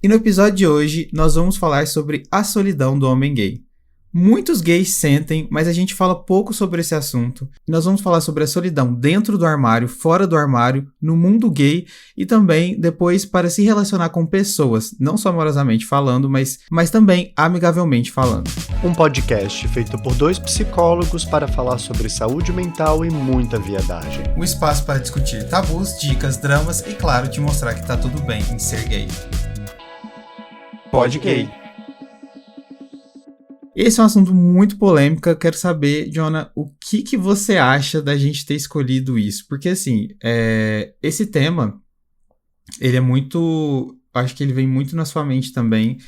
E no episódio de hoje, nós vamos falar sobre a solidão do homem gay. Muitos gays sentem, mas a gente fala pouco sobre esse assunto. E nós vamos falar sobre a solidão dentro do armário, fora do armário, no mundo gay e também depois para se relacionar com pessoas, não só amorosamente falando, mas também amigavelmente falando. Um podcast feito por dois psicólogos para falar sobre saúde mental e muita viadagem. Um espaço para discutir tabus, dicas, dramas e, claro, te mostrar que tá tudo bem em ser gay. Pod Gay. Esse é um assunto muito polêmico. Eu quero saber, Jonah, o que você acha da gente ter escolhido isso? Porque, assim, esse tema, ele é muito... Acho que ele vem muito na sua mente também,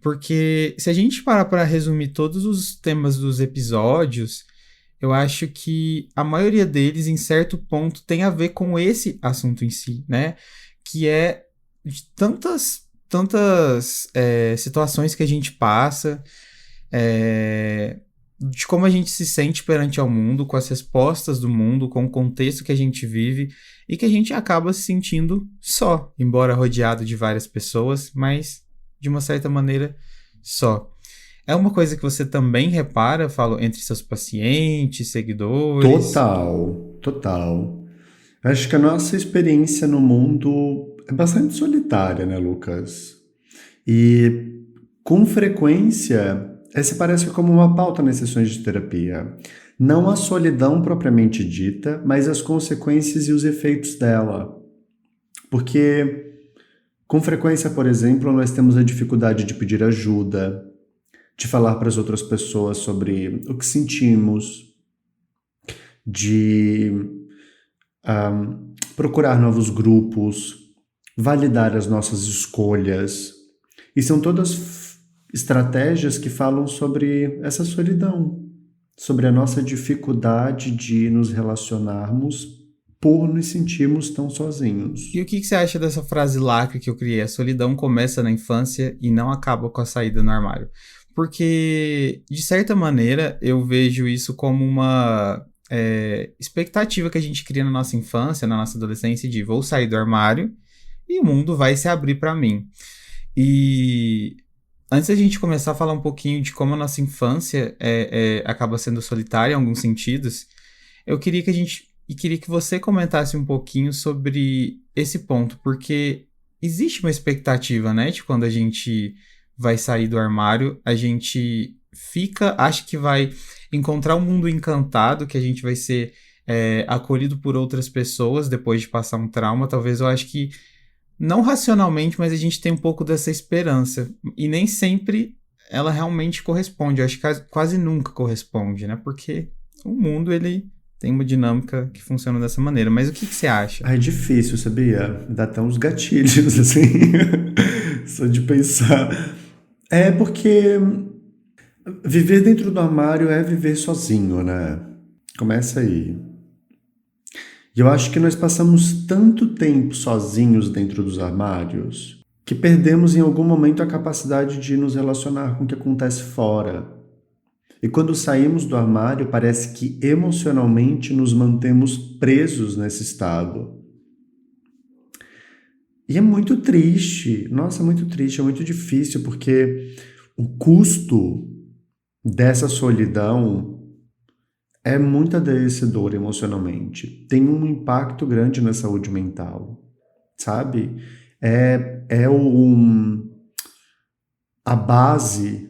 porque se a gente parar para resumir todos os temas dos episódios, eu acho que a maioria deles, em certo ponto, tem a ver com esse assunto em si, né? Que é de tantas situações que a gente passa... de como a gente se sente perante ao mundo, com as respostas do mundo, com o contexto que a gente vive e que a gente acaba se sentindo só, embora rodeado de várias pessoas, mas de uma certa maneira só. É uma coisa que você também repara, falo, entre seus pacientes, seguidores? Total. Acho que a nossa experiência no mundo é bastante solitária, né, Lucas? E com frequência... Essa parece como uma pauta nas sessões de terapia. Não a solidão propriamente dita, mas as consequências e os efeitos dela. Porque, com frequência, por exemplo, nós temos a dificuldade de pedir ajuda, de falar para as outras pessoas sobre o que sentimos, de procurar novos grupos, validar as nossas escolhas. E são todas estratégias que falam sobre essa solidão, sobre a nossa dificuldade de nos relacionarmos por nos sentirmos tão sozinhos. E o que você acha dessa frase lacre que eu criei? A solidão começa na infância e não acaba com a saída no armário. Porque, de certa maneira, eu vejo isso como uma expectativa que a gente cria na nossa infância, na nossa adolescência, de vou sair do armário e o mundo vai se abrir para mim. E... antes da gente começar a falar um pouquinho de como a nossa infância acaba sendo solitária em alguns sentidos, eu queria que você comentasse um pouquinho sobre esse ponto, porque existe uma expectativa, né, de quando a gente vai sair do armário, a gente acha que vai encontrar um mundo encantado, que a gente vai ser acolhido por outras pessoas depois de passar um trauma. Talvez eu acho que não racionalmente, mas a gente tem um pouco dessa esperança. E nem sempre ela realmente corresponde. Eu acho que quase nunca corresponde, né? Porque o mundo, ele tem uma dinâmica que funciona dessa maneira. Mas o que você acha? É difícil, sabia? Dá até uns gatilhos, assim, só de pensar. É porque viver dentro do armário é viver sozinho, né? Começa aí. E eu acho que nós passamos tanto tempo sozinhos dentro dos armários que perdemos em algum momento a capacidade de nos relacionar com o que acontece fora. E quando saímos do armário, parece que emocionalmente nos mantemos presos nesse estado. E é muito triste, nossa, é muito triste, é muito difícil, porque o custo dessa solidão é muito adoecedor emocionalmente. Tem um impacto grande na saúde mental, sabe? A base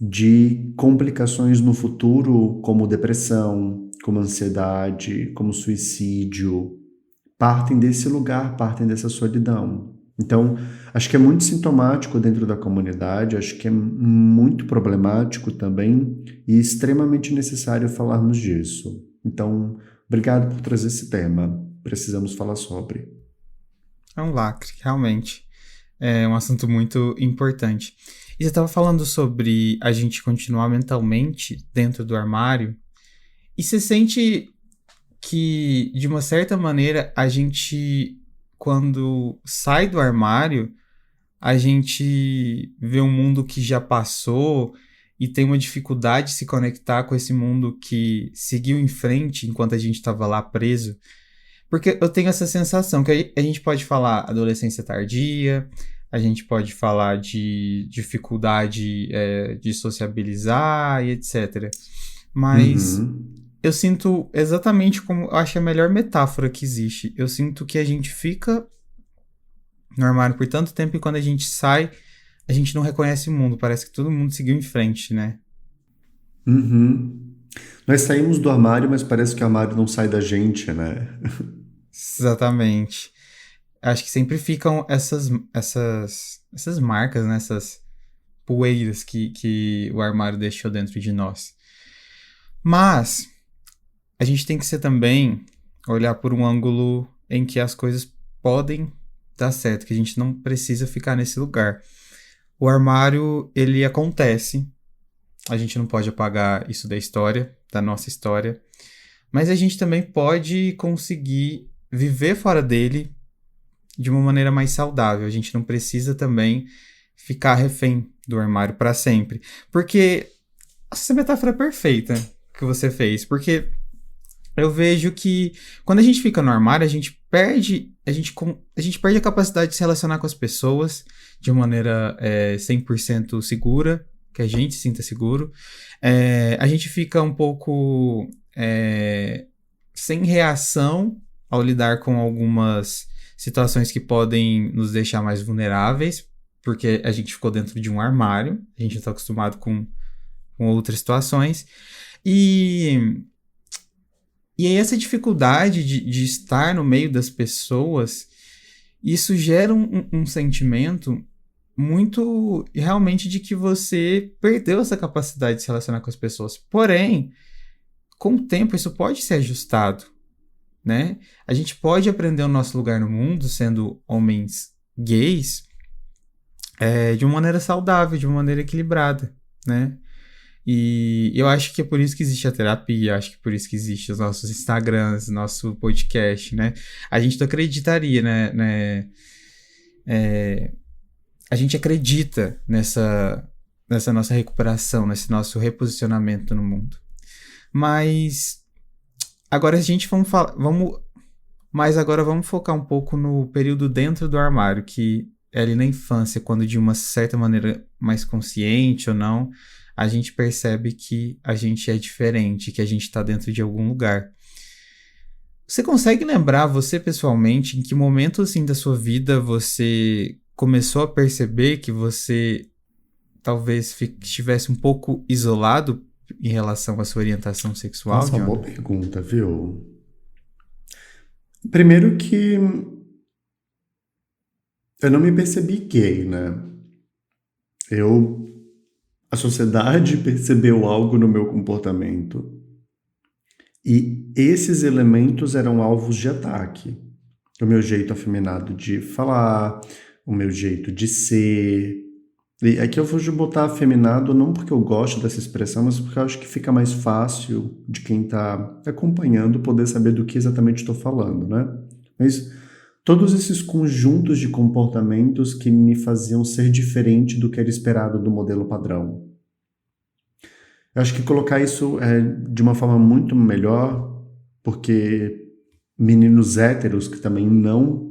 de complicações no futuro, como depressão, como ansiedade, como suicídio, partem desse lugar, partem dessa solidão. Então, acho que é muito sintomático dentro da comunidade, acho que é muito problemático também e extremamente necessário falarmos disso. Então, obrigado por trazer esse tema. Precisamos falar sobre. É um lacre, realmente. É um assunto muito importante. E você estava falando sobre a gente continuar mentalmente dentro do armário. E você sente que, de uma certa maneira, a gente... quando sai do armário, a gente vê um mundo que já passou e tem uma dificuldade de se conectar com esse mundo que seguiu em frente enquanto a gente estava lá preso. Porque eu tenho essa sensação que a gente pode falar adolescência tardia, a gente pode falar de dificuldade de sociabilizar e etc. Mas Uhum. eu sinto exatamente como eu acho a melhor metáfora que existe. Eu sinto que a gente fica no armário por tanto tempo e quando a gente sai, a gente não reconhece o mundo. Parece que todo mundo seguiu em frente, né? Uhum. Nós saímos do armário, mas parece que o armário não sai da gente, né? Exatamente. Acho que sempre ficam essas marcas, né? Essas poeiras que o armário deixou dentro de nós. Mas a gente tem que ser também olhar por um ângulo em que as coisas podem dar certo, que a gente não precisa ficar nesse lugar. O armário, ele acontece, a gente não pode apagar isso da história, da nossa história, mas a gente também pode conseguir viver fora dele de uma maneira mais saudável. A gente não precisa também ficar refém do armário para sempre. Porque essa metáfora é perfeita que você fez, porque eu vejo que quando a gente fica no armário, a gente perde a capacidade de se relacionar com as pessoas de uma maneira 100% segura, que a gente sinta seguro. A gente fica um pouco sem reação ao lidar com algumas situações que podem nos deixar mais vulneráveis, porque a gente ficou dentro de um armário, a gente está acostumado com outras situações. E e aí essa dificuldade de estar no meio das pessoas, isso gera um sentimento muito realmente de que você perdeu essa capacidade de se relacionar com as pessoas. Porém, com o tempo isso pode ser ajustado, né? A gente pode aprender o nosso lugar no mundo sendo homens gays de uma maneira saudável, de uma maneira equilibrada, né? E eu acho que é por isso que existe a terapia, acho que é por isso que existe os nossos Instagrams, nosso podcast, né? A gente não acreditaria, né? A gente acredita nessa nossa recuperação, nesse nosso reposicionamento no mundo. Mas agora a gente mas agora vamos focar um pouco no período dentro do armário, que é ali na infância, quando de uma certa maneira mais consciente ou não, a gente percebe que a gente é diferente, que a gente está dentro de algum lugar. Você consegue lembrar, você pessoalmente, em que momento assim da sua vida você começou a perceber que você talvez estivesse um pouco isolado em relação à sua orientação sexual, Nossa, uma John? boa pergunta, viu? Primeiro que eu não me percebi gay, né? Eu, a sociedade percebeu algo no meu comportamento e esses elementos eram alvos de ataque. O meu jeito afeminado de falar, o meu jeito de ser. E aqui eu vou botar afeminado não porque eu gosto dessa expressão, mas porque eu acho que fica mais fácil de quem está acompanhando poder saber do que exatamente estou falando, né? Mas todos esses conjuntos de comportamentos que me faziam ser diferente do que era esperado do modelo padrão. Eu acho que colocar isso de uma forma muito melhor, porque meninos héteros que também não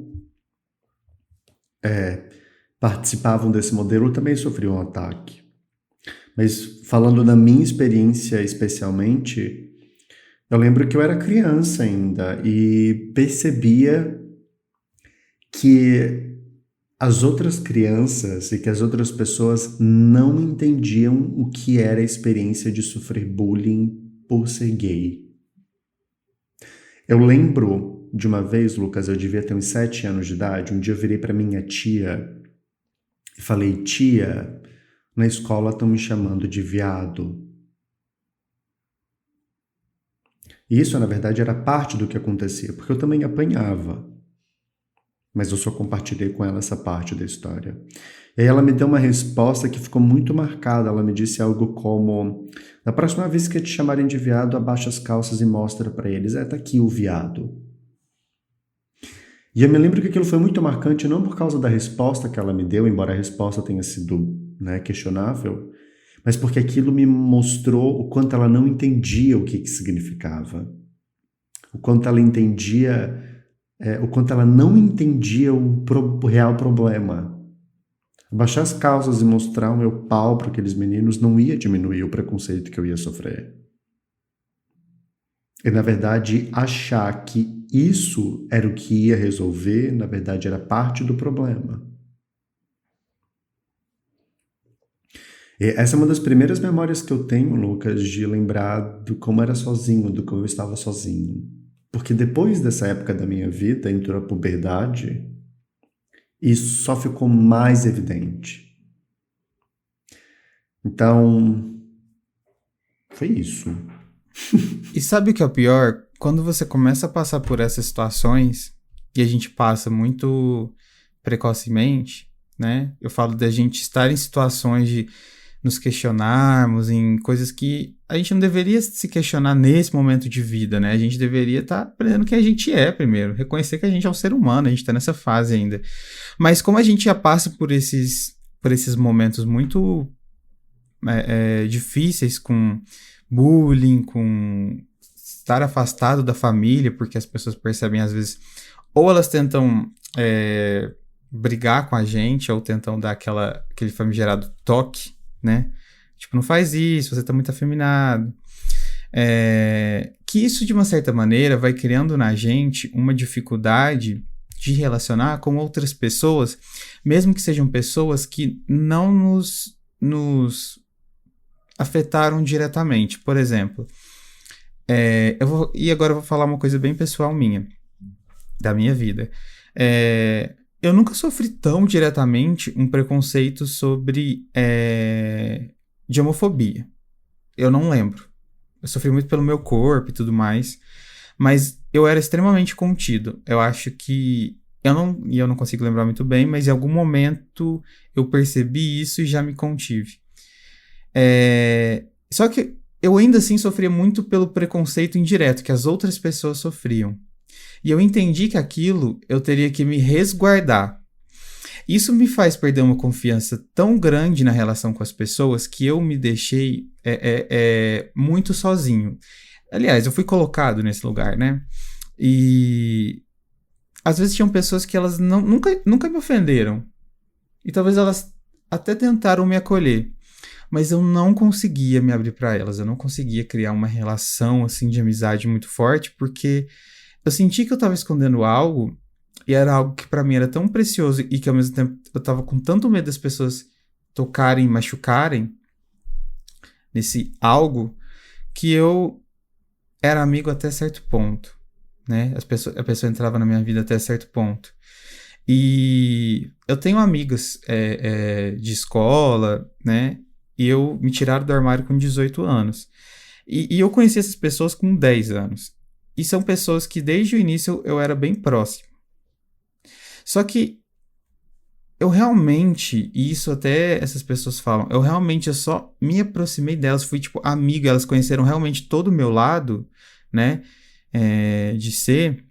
participavam desse modelo também sofriam um ataque. Mas falando da minha experiência especialmente, eu lembro que eu era criança ainda e percebia que as outras crianças e que as outras pessoas não entendiam o que era a experiência de sofrer bullying por ser gay. Eu lembro de uma vez, Lucas, eu devia ter uns 7 anos de idade, um dia eu virei para minha tia e falei, tia, na escola estão me chamando de viado. E isso, na verdade, era parte do que acontecia, porque eu também apanhava. Mas eu só compartilhei com ela essa parte da história. E aí ela me deu uma resposta que ficou muito marcada. Ela me disse algo como, na próxima vez que te chamarem de viado, abaixa as calças e mostra para eles. Tá aqui o viado. E eu me lembro que aquilo foi muito marcante, não por causa da resposta que ela me deu, embora a resposta tenha sido questionável, mas porque aquilo me mostrou o quanto ela não entendia o que significava. O quanto ela entendia... o quanto ela não entendia o real problema. Baixar as calças e mostrar o meu pau para aqueles meninos não ia diminuir o preconceito que eu ia sofrer. E, na verdade, achar que isso era o que ia resolver, na verdade, era parte do problema. E essa é uma das primeiras memórias que eu tenho, Lucas, de lembrar do como era sozinho, do como eu estava sozinho. Porque depois dessa época da minha vida, entrou a puberdade, isso só ficou mais evidente. Então, foi isso. E sabe o que é o pior? Quando você começa a passar por essas situações, e a gente passa muito precocemente, né? Eu falo da gente estar em situações de nos questionarmos em coisas que a gente não deveria se questionar nesse momento de vida, né? A gente deveria estar aprendendo quem a gente é primeiro, reconhecer que a gente é um ser humano, a gente está nessa fase ainda. Mas como a gente já passa por esses momentos muito difíceis, com bullying, com estar afastado da família, porque as pessoas percebem às vezes, ou elas tentam brigar com a gente, ou tentam dar aquele famigerado toque, né? Tipo, não faz isso, você tá muito afeminado. Que isso, de uma certa maneira, vai criando na gente uma dificuldade de relacionar com outras pessoas, mesmo que sejam pessoas que não nos afetaram diretamente. Por exemplo, e agora eu vou falar uma coisa bem pessoal minha, da minha vida. Eu nunca sofri tão diretamente um preconceito de homofobia. Eu não lembro. Eu sofri muito pelo meu corpo e tudo mais, mas eu era extremamente contido. Eu acho que eu não consigo lembrar muito bem, mas em algum momento eu percebi isso e já me contive. Só que eu ainda assim sofria muito pelo preconceito indireto que as outras pessoas sofriam. E eu entendi que aquilo eu teria que me resguardar. Isso me faz perder uma confiança tão grande na relação com as pessoas que eu me deixei muito sozinho. Aliás, eu fui colocado nesse lugar, né? E às vezes tinham pessoas que elas nunca me ofenderam. E talvez elas até tentaram me acolher. Mas eu não conseguia me abrir para elas. Eu não conseguia criar uma relação assim de amizade muito forte, porque eu senti que eu estava escondendo algo, e era algo que para mim era tão precioso e que ao mesmo tempo eu estava com tanto medo das pessoas tocarem e machucarem nesse algo, que eu era amigo até certo ponto, né? A pessoa entrava na minha vida até certo ponto. E eu tenho amigas de escola, né? E me tiraram do armário com 18 anos. E eu conheci essas pessoas com 10 anos. E são pessoas que desde o início eu era bem próximo. Só que eu realmente, e isso até essas pessoas falam, eu só me aproximei delas, fui tipo amigo, elas conheceram realmente todo o meu lado, né, de ser,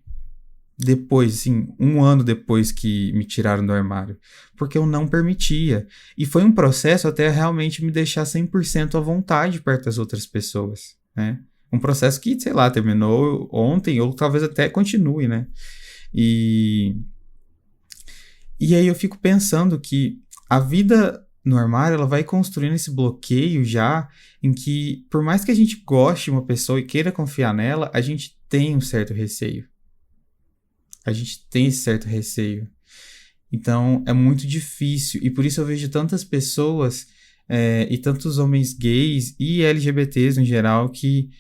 depois, assim, um ano depois que me tiraram do armário, porque eu não permitia. E foi um processo até realmente me deixar 100% à vontade perto das outras pessoas, né, um processo que, sei lá, terminou ontem, ou talvez até continue, né, e aí eu fico pensando que a vida no armário, ela vai construindo esse bloqueio já, em que por mais que a gente goste de uma pessoa e queira confiar nela, a gente tem um certo receio. A gente tem esse certo receio. Então é muito difícil, e por isso eu vejo tantas pessoas e tantos homens gays e LGBTs no geral que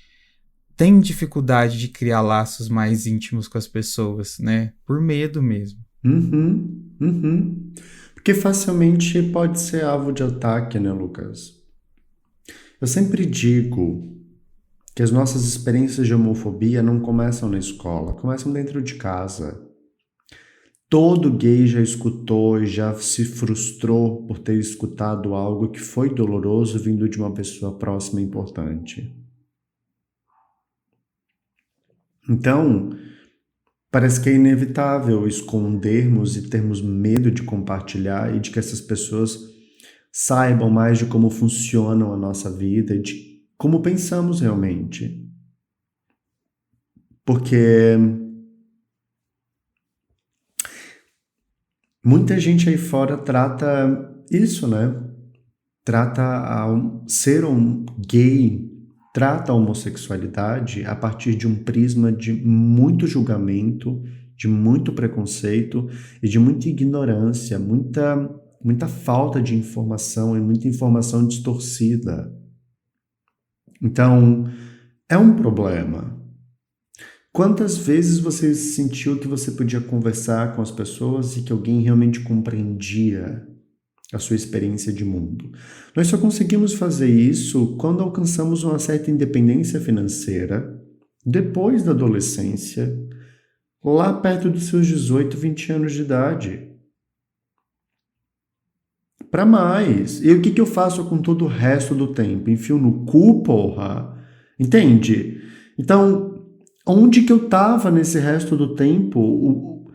têm dificuldade de criar laços mais íntimos com as pessoas, né? Por medo mesmo. Uhum, uhum. Porque facilmente pode ser alvo de ataque, né, Lucas? Eu sempre digo que as nossas experiências de homofobia não começam na escola, começam dentro de casa. Todo gay já escutou e já se frustrou por ter escutado algo que foi doloroso vindo de uma pessoa próxima e importante. Então, parece que é inevitável escondermos e termos medo de compartilhar e de que essas pessoas saibam mais de como funciona a nossa vida e de como pensamos realmente. Porque muita gente aí fora trata isso, né? Ser um gay trata a homossexualidade a partir de um prisma de muito julgamento, de muito preconceito e de muita ignorância, muita falta de informação e muita informação distorcida. Então, é um problema. Quantas vezes você sentiu que você podia conversar com as pessoas e que alguém realmente compreendia a sua experiência de mundo? Nós só conseguimos fazer isso quando alcançamos uma certa independência financeira, depois da adolescência, lá perto dos seus 18, 20 anos de idade. Para mais. E o que eu faço com todo o resto do tempo? Enfio no cu, porra? Entende? Então, onde que eu tava nesse resto do tempo?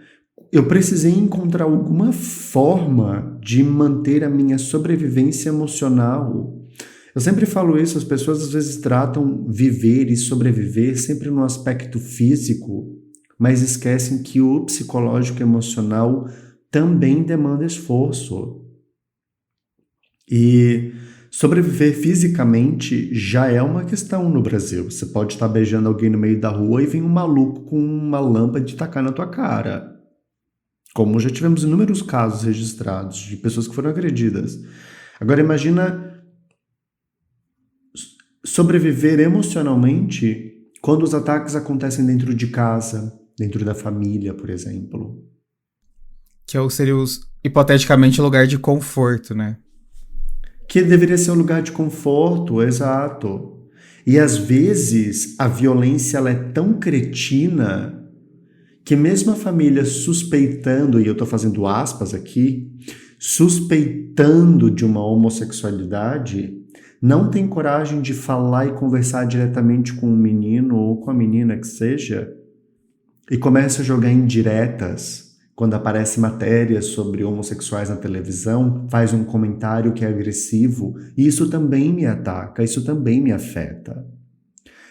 Eu precisei encontrar alguma forma de manter a minha sobrevivência emocional. Eu sempre falo isso, as pessoas às vezes tratam viver e sobreviver sempre no aspecto físico, mas esquecem que o psicológico e emocional também demanda esforço. E sobreviver fisicamente já é uma questão no Brasil. Você pode estar beijando alguém no meio da rua e vem um maluco com uma lâmpada de tacar na tua cara. Como já tivemos inúmeros casos registrados de pessoas que foram agredidas. Agora imagina sobreviver emocionalmente quando os ataques acontecem dentro de casa, dentro da família, por exemplo. Que seria, hipoteticamente, o lugar de conforto, né? Que deveria ser um lugar de conforto, exato. E às vezes a violência ela é tão cretina que mesmo a família suspeitando, e eu estou fazendo aspas aqui, suspeitando de uma homossexualidade, não tem coragem de falar e conversar diretamente com o menino ou com a menina que seja, e começa a jogar indiretas. Quando aparece matéria sobre homossexuais na televisão, faz um comentário que é agressivo, e isso também me ataca, isso também me afeta.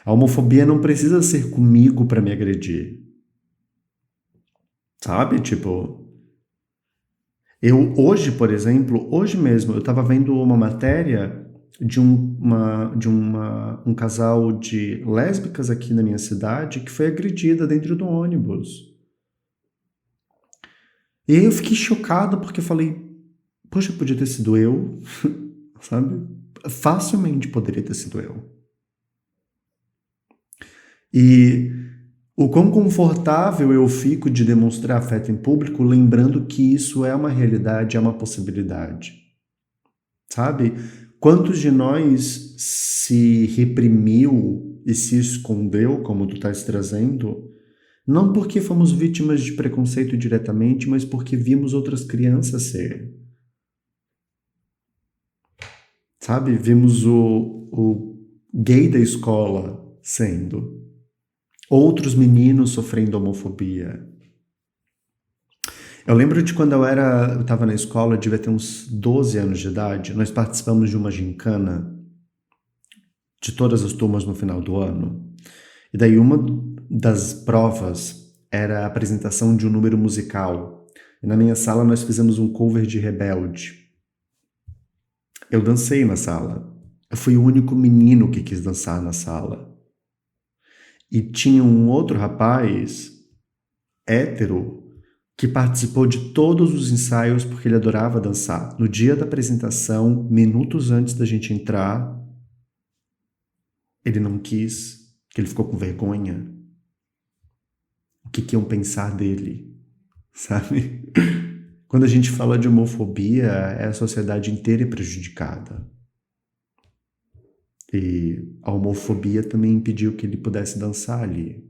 A homofobia não precisa ser comigo para me agredir. Sabe? Tipo, eu hoje, por exemplo, hoje mesmo, eu estava vendo uma matéria de um casal de lésbicas aqui na minha cidade que foi agredida dentro do ônibus. E aí eu fiquei chocado porque eu falei, poxa, podia ter sido eu, sabe? Facilmente poderia ter sido eu. E o quão confortável eu fico de demonstrar afeto em público, lembrando que isso é uma realidade, é uma possibilidade. Sabe? Quantos de nós se reprimiu e se escondeu, como tu estás trazendo, não porque fomos vítimas de preconceito diretamente, mas porque vimos outras crianças serem. Sabe? Vimos o gay da escola sendo. Outros meninos sofrendo homofobia. Eu lembro de quando eu estava na escola, eu devia ter uns 12 anos de idade, nós participamos de uma gincana de todas as turmas no final do ano. E daí uma das provas era a apresentação de um número musical. E na minha sala nós fizemos um cover de Rebelde. Eu dancei na sala. Eu fui o único menino que quis dançar na sala. E tinha um outro rapaz, hétero, que participou de todos os ensaios porque ele adorava dançar. No dia da apresentação, minutos antes da gente entrar, ele não quis, que ele ficou com vergonha. O que iam pensar dele, sabe? Quando a gente fala de homofobia, a sociedade inteira é prejudicada. E a homofobia também impediu que ele pudesse dançar ali.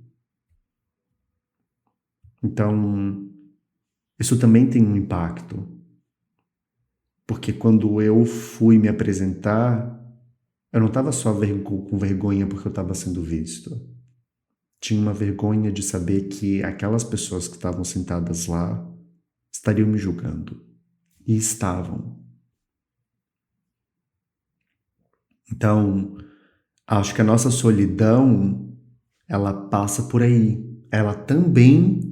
Então, isso também tem um impacto. Porque quando eu fui me apresentar, eu não estava só com vergonha porque eu estava sendo visto. Tinha uma vergonha de saber que aquelas pessoas que estavam sentadas lá estariam me julgando. E estavam. Então, acho que a nossa solidão, ela passa por aí. Ela também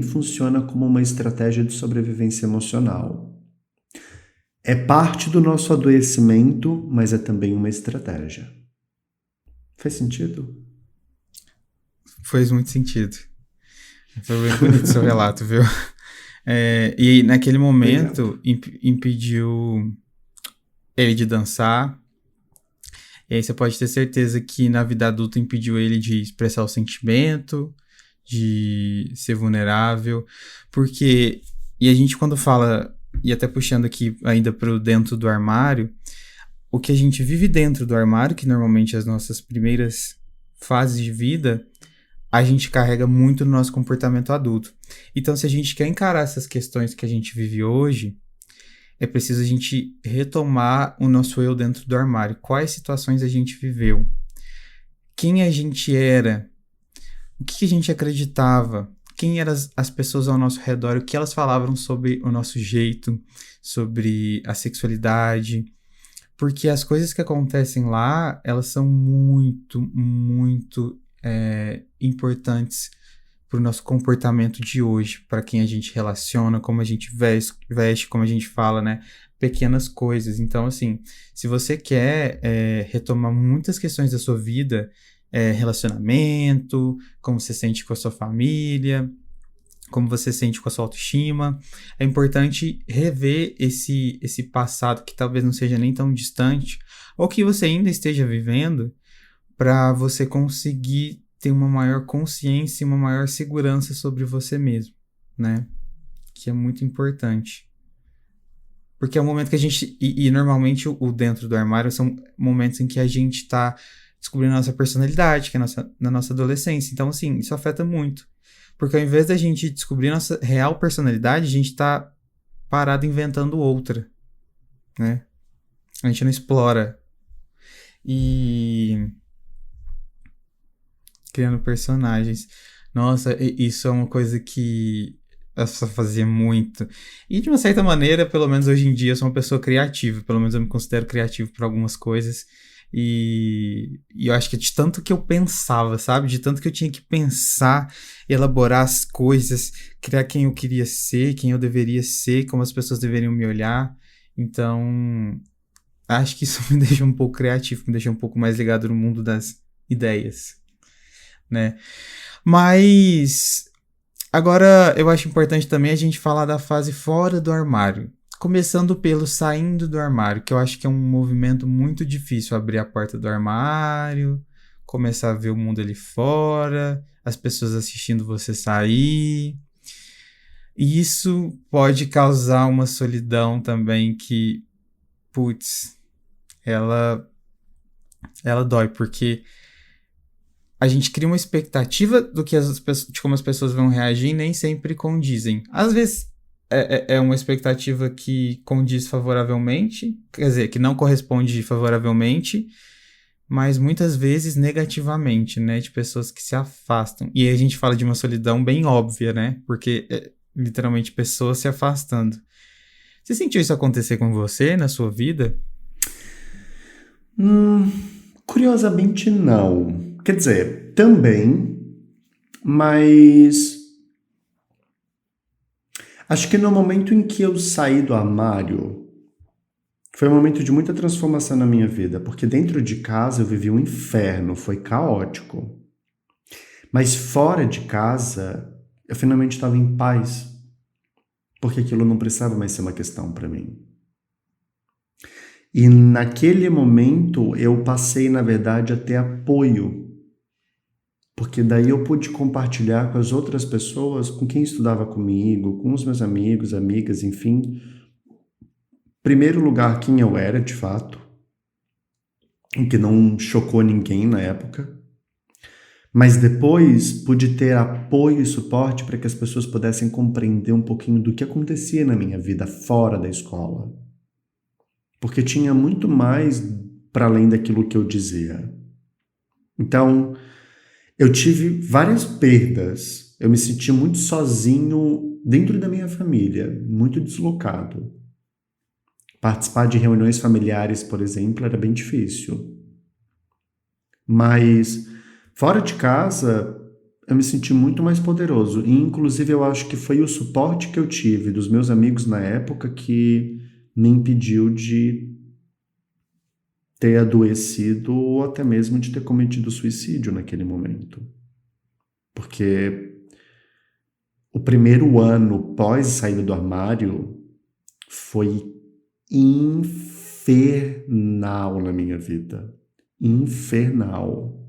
funciona como uma estratégia de sobrevivência emocional. É parte do nosso adoecimento, mas é também uma estratégia. Faz sentido? Faz muito sentido. Foi bem bonito seu relato, viu? E naquele Obrigado. momento impediu ele de dançar. E aí você pode ter certeza que na vida adulta impediu ele de expressar o sentimento, de ser vulnerável. Porque, e a gente quando fala, e até puxando aqui ainda pro dentro do armário, o que a gente vive dentro do armário, que normalmente as nossas primeiras fases de vida, a gente carrega muito no nosso comportamento adulto. Então, se a gente quer encarar essas questões que a gente vive hoje, é preciso a gente retomar o nosso eu dentro do armário. Quais situações a gente viveu? Quem a gente era? O que a gente acreditava? Quem eram as pessoas ao nosso redor? O que elas falavam sobre o nosso jeito, sobre a sexualidade? Porque as coisas que acontecem lá, elas são muito, muito importantes para o nosso comportamento de hoje, para quem a gente relaciona, como a gente veste, como a gente fala, né? Pequenas coisas. Então, assim, se você quer retomar muitas questões da sua vida, relacionamento, como você sente com a sua família, como você sente com a sua autoestima, é importante rever esse passado que talvez não seja nem tão distante, ou que você ainda esteja vivendo, para você conseguir ter uma maior consciência e uma maior segurança sobre você mesmo, né? Que é muito importante. Porque é o momento que a gente... E normalmente o dentro do armário são momentos em que a gente tá descobrindo a nossa personalidade, que é na nossa adolescência. Então, assim, isso afeta muito. Porque ao invés da gente descobrir nossa real personalidade, a gente tá parado inventando outra, né? A gente não explora. E... criando personagens. Nossa, isso é uma coisa que eu só fazia muito. E de uma certa maneira, pelo menos hoje em dia, eu sou uma pessoa criativa. Pelo menos eu me considero criativo para algumas coisas. E eu acho que de tanto que eu pensava, sabe? De tanto que eu tinha que pensar, elaborar as coisas, criar quem eu queria ser, quem eu deveria ser, como as pessoas deveriam me olhar. Então, acho que isso me deixa um pouco criativo, me deixa um pouco mais ligado no mundo das ideias, né? Mas agora eu acho importante também a gente falar da fase fora do armário. Começando pelo saindo do armário, que eu acho que é um movimento muito difícil abrir a porta do armário, começar a ver o mundo ali fora, as pessoas assistindo você sair. E isso pode causar uma solidão também que, putz, ela dói, porque a gente cria uma expectativa do que de como as pessoas vão reagir e nem sempre condizem. Às vezes é uma expectativa que condiz favoravelmente, quer dizer, que não corresponde favoravelmente, mas muitas vezes negativamente, né? De pessoas que se afastam. E aí a gente fala de uma solidão bem óbvia, né? Porque é literalmente pessoas se afastando. Você sentiu isso acontecer com você na sua vida? Curiosamente, não. Quer dizer, também, mas acho que no momento em que eu saí do armário, foi um momento de muita transformação na minha vida, porque dentro de casa eu vivi um inferno, foi caótico. Mas fora de casa, eu finalmente estava em paz, porque aquilo não precisava mais ser uma questão para mim. E naquele momento eu passei, na verdade, a ter apoio, porque daí eu pude compartilhar com as outras pessoas, com quem estudava comigo, com os meus amigos, amigas, enfim. Primeiro lugar, quem eu era, de fato, o que não chocou ninguém na época. Mas depois pude ter apoio e suporte para que as pessoas pudessem compreender um pouquinho do que acontecia na minha vida fora da escola. Porque tinha muito mais para além daquilo que eu dizia. Então, eu tive várias perdas. Eu me senti muito sozinho dentro da minha família, muito deslocado. Participar de reuniões familiares, por exemplo, era bem difícil. Mas fora de casa, eu me senti muito mais poderoso. E, inclusive, eu acho que foi o suporte que eu tive dos meus amigos na época que me impediu de ter adoecido ou até mesmo de ter cometido suicídio naquele momento. Porque o primeiro ano pós saída do armário foi infernal na minha vida. Infernal.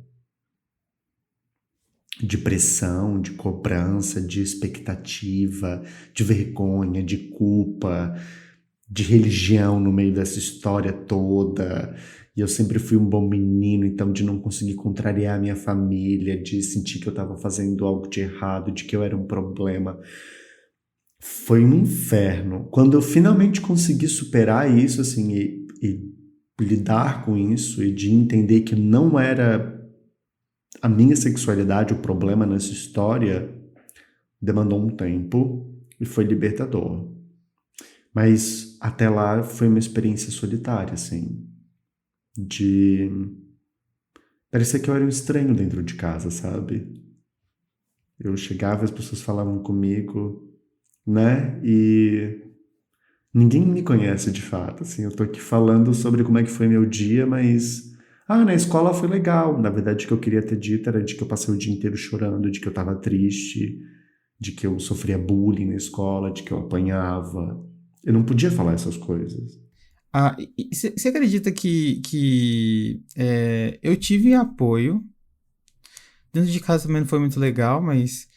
De pressão, de cobrança, de expectativa, de vergonha, de culpa, de religião no meio dessa história toda. E eu sempre fui um bom menino, então de não conseguir contrariar a minha família, de sentir que eu estava fazendo algo de errado, de que eu era um problema. Foi um inferno. Quando eu finalmente consegui superar isso, assim, e lidar com isso, e de entender que não era a minha sexualidade o problema nessa história, demandou um tempo e foi libertador. Mas até lá foi uma experiência solitária, assim, de... Parecia que eu era um estranho dentro de casa, sabe? Eu chegava, as pessoas falavam comigo, né? E ninguém me conhece de fato, assim. Eu tô aqui falando sobre como é que foi meu dia, mas... na escola foi legal. Na verdade, o que eu queria ter dito era de que eu passei o dia inteiro chorando, de que eu tava triste, de que eu sofria bullying na escola, de que eu apanhava. Eu não podia falar essas coisas. Você acredita que eu tive apoio? Dentro de casa também não foi muito legal, mas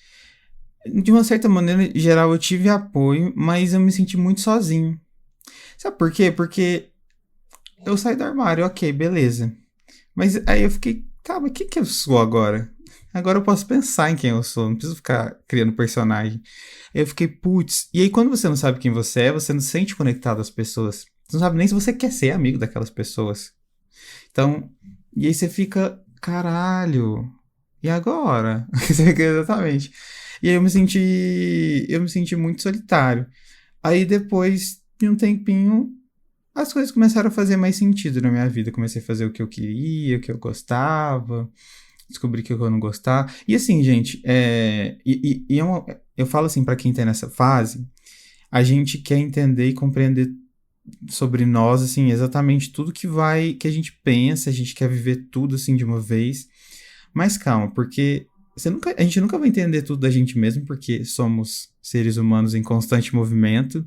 de uma certa maneira, em geral, eu tive apoio, mas eu me senti muito sozinho. Sabe por quê? Porque eu saí do armário, ok, beleza. Mas aí eu fiquei, tá, mas quem que eu sou agora? Agora eu posso pensar em quem eu sou, não preciso ficar criando personagem. Aí eu fiquei, putz. E aí quando você não sabe quem você não se sente conectado às pessoas. Você não sabe nem se você quer ser amigo daquelas pessoas. Então, e aí você fica, caralho, e agora? Você fica exatamente. E aí eu me senti muito solitário. Aí depois de um tempinho, as coisas começaram a fazer mais sentido na minha vida. Comecei a fazer o que eu queria, o que eu gostava, descobri que eu não gostava. E assim, gente, eu falo assim pra quem tá nessa fase, a gente quer entender e compreender sobre nós, assim, exatamente tudo que a gente pensa, a gente quer viver tudo assim de uma vez. Mas calma, porque a gente nunca vai entender tudo da gente mesmo, porque somos seres humanos em constante movimento,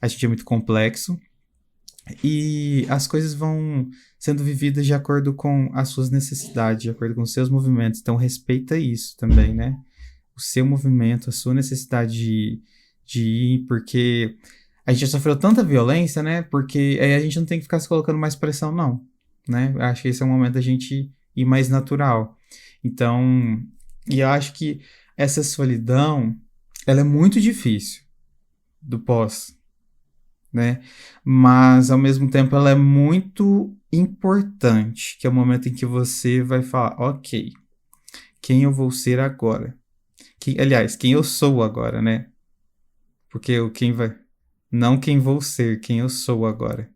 a gente é muito complexo. E as coisas vão sendo vividas de acordo com as suas necessidades, de acordo com os seus movimentos. Então, respeita isso também, né? O seu movimento, a sua necessidade de ir, porque a gente já sofreu tanta violência, né? Porque aí a gente não tem que ficar se colocando mais pressão, não, né? Eu acho que esse é o momento da gente ir mais natural. Então, e eu acho que essa solidão, ela é muito difícil do pós, né? Mas ao mesmo tempo ela é muito importante, que é o momento em que você vai falar, ok, quem eu vou ser agora? Aliás, quem eu sou agora, né? Porque o quem vai, não quem vou ser, quem eu sou agora.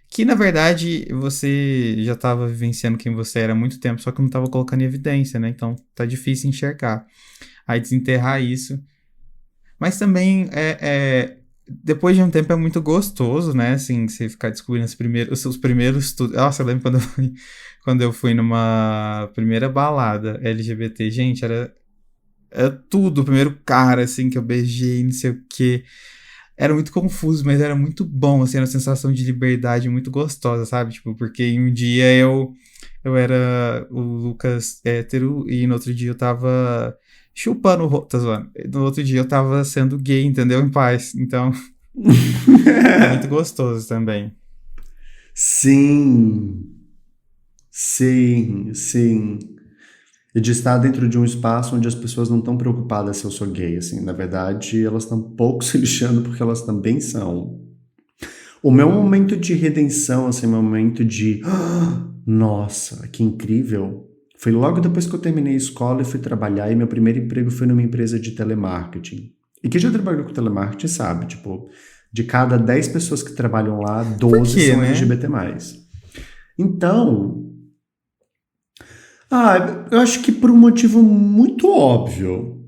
Que na verdade você já estava vivenciando quem você era há muito tempo, só que não estava colocando em evidência, né? Então tá difícil enxergar. Aí desenterrar isso. Mas também depois de um tempo é muito gostoso, né? Assim, você ficar descobrindo os primeiros estudos. Nossa, eu lembro quando eu fui numa primeira balada LGBT. Gente, era tudo. O primeiro cara, assim, que eu beijei, não sei o quê. Era muito confuso, mas era muito bom, assim, era uma sensação de liberdade muito gostosa, sabe? Tipo, porque em um dia eu era o Lucas hétero e no outro dia eu tava chupando o tá zoando. No outro dia eu tava sendo gay, entendeu? Em paz. Então, é muito gostoso também. Sim, sim, sim. E de estar dentro de um espaço onde as pessoas não estão preocupadas se eu sou gay, assim. Na verdade, elas estão pouco se lixando porque elas também são. O meu momento de redenção, assim, meu momento de... Nossa, que incrível. Foi logo depois que eu terminei a escola e fui trabalhar e meu primeiro emprego foi numa empresa de telemarketing. E quem já trabalhou com telemarketing sabe, tipo, de cada 10 pessoas que trabalham lá, Por 12 quê, são né? LGBT+. Então, eu acho que por um motivo muito óbvio.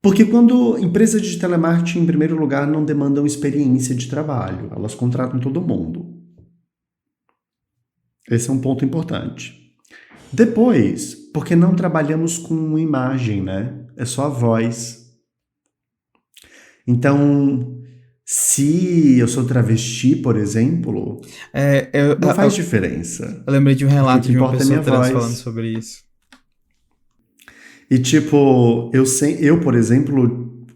Porque quando empresas de telemarketing, em primeiro lugar, não demandam experiência de trabalho, elas contratam todo mundo. Esse é um ponto importante. Depois, porque não trabalhamos com imagem, né? É só a voz. Então, se eu sou travesti, por exemplo, não faz diferença. Eu lembrei de um Porque o relato que de uma importa é pessoa minha trans voz. falando sobre isso. E tipo, eu, por exemplo,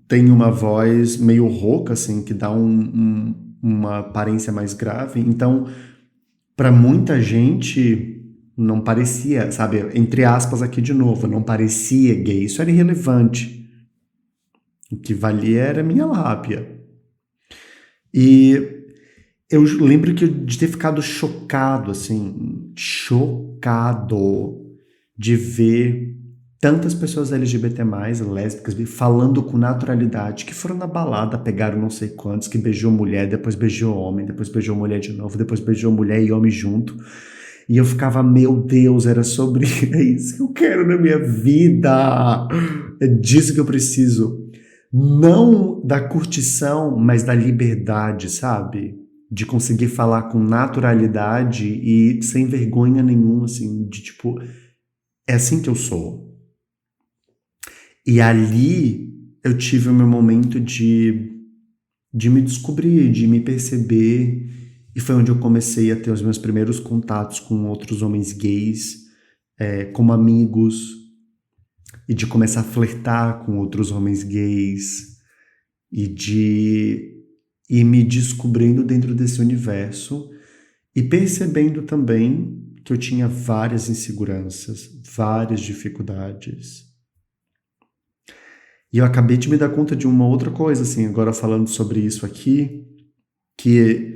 tenho uma voz meio rouca, assim, que dá uma aparência mais grave. Então, para muita gente, não parecia, sabe? Entre aspas aqui de novo, não parecia gay. Isso era irrelevante. O que valia era a minha lábia. E eu lembro de ter ficado chocado, assim, chocado de ver tantas pessoas LGBT+, lésbicas, falando com naturalidade, que foram na balada, pegaram não sei quantos, que beijou mulher, depois beijou homem, depois beijou mulher de novo, depois beijou mulher e homem junto. E eu ficava, meu Deus, era sobre é isso que eu quero na minha vida. É disso que eu preciso. Não da curtição, mas da liberdade, sabe? De conseguir falar com naturalidade e sem vergonha nenhuma, assim, de tipo, é assim que eu sou. E ali eu tive o meu momento de me descobrir, de me perceber, e foi onde eu comecei a ter os meus primeiros contatos com outros homens gays, como amigos, e de começar a flertar com outros homens gays, e de ir me descobrindo dentro desse universo, e percebendo também que eu tinha várias inseguranças, várias dificuldades. E eu acabei de me dar conta de uma outra coisa, assim, agora falando sobre isso aqui, que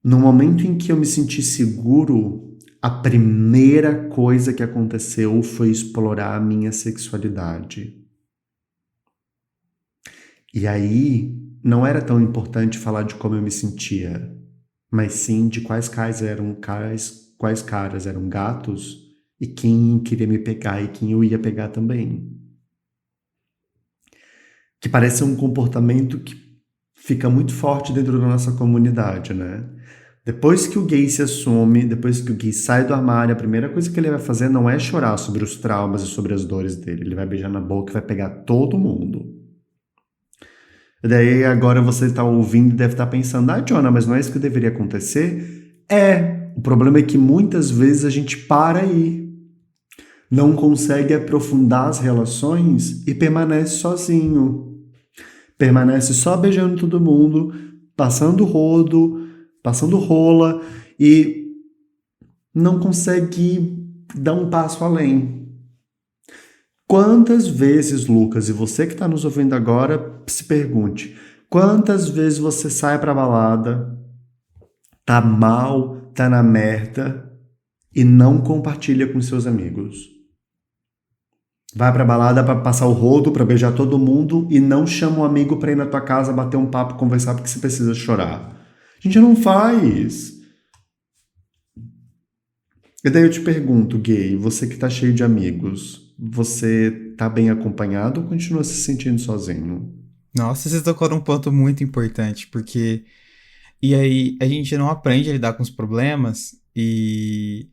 no momento em que eu me senti seguro, a primeira coisa que aconteceu foi explorar a minha sexualidade. E aí, não era tão importante falar de como eu me sentia, mas sim de quais caras eram gatos e quem queria me pegar e quem eu ia pegar também. Que parece um comportamento que fica muito forte dentro da nossa comunidade, né? Depois que o gay se assume, depois que o gay sai do armário, a primeira coisa que ele vai fazer não é chorar sobre os traumas e sobre as dores dele. Ele vai beijar na boca e vai pegar todo mundo. E daí agora você está ouvindo e deve estar pensando, Jonah, mas não é isso que deveria acontecer? O problema é que muitas vezes a gente para aí, não consegue aprofundar as relações e permanece sozinho. Permanece só beijando todo mundo, passando rodo, passando rola e não consegue dar um passo além. Quantas vezes, Lucas, e você que está nos ouvindo agora, se pergunte, quantas vezes você sai pra balada, tá mal, tá na merda e não compartilha com seus amigos? Vai pra balada pra passar o rodo, pra beijar todo mundo e não chama um amigo pra ir na tua casa, bater um papo, conversar porque você precisa chorar. A gente não faz. E daí eu te pergunto, gay, você que tá cheio de amigos, você tá bem acompanhado ou continua se sentindo sozinho? Nossa, você tocou num ponto muito importante, porque... E aí, a gente não aprende a lidar com os problemas e